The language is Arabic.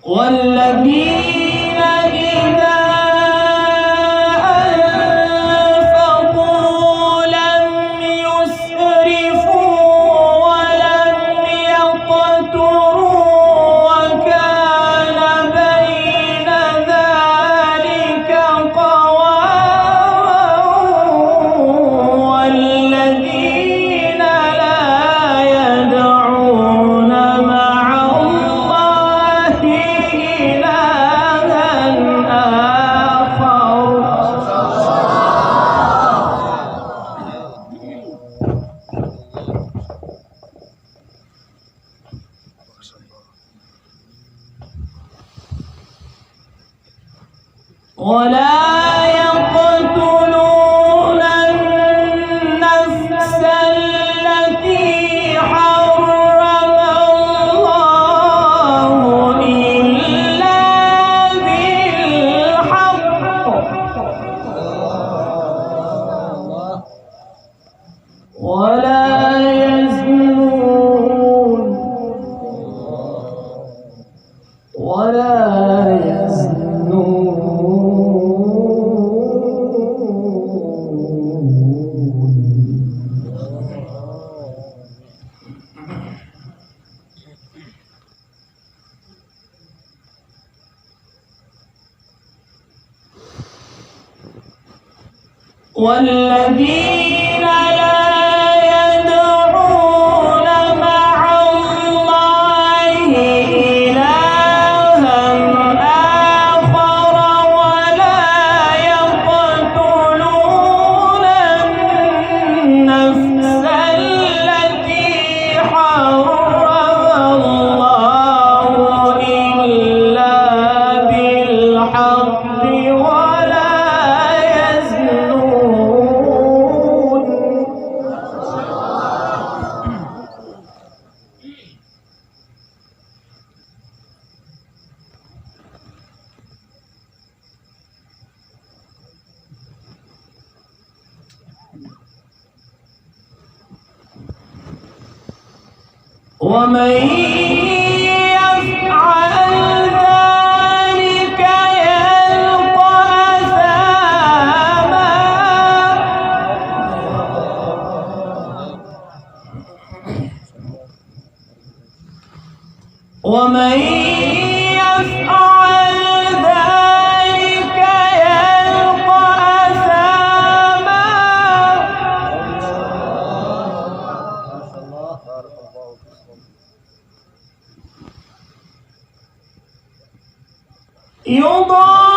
والذين إذا أنفقوا لم يسرفوا ولم يقتروا وكان بين ذلك قواما والذين لا يدعون مع الله إلها آخر ولا يقتلون النفس التي حرم الله إلا بالحق ولا يزنون والذين لا يدعون مع الله إلها آخر ولا يقتلون النفس التي حرم الله إلا بالحق ولا يزنون ومن يفعل ذلك يلقى أثاما ومن يفعل ذلك يلقى أثاما يضاعف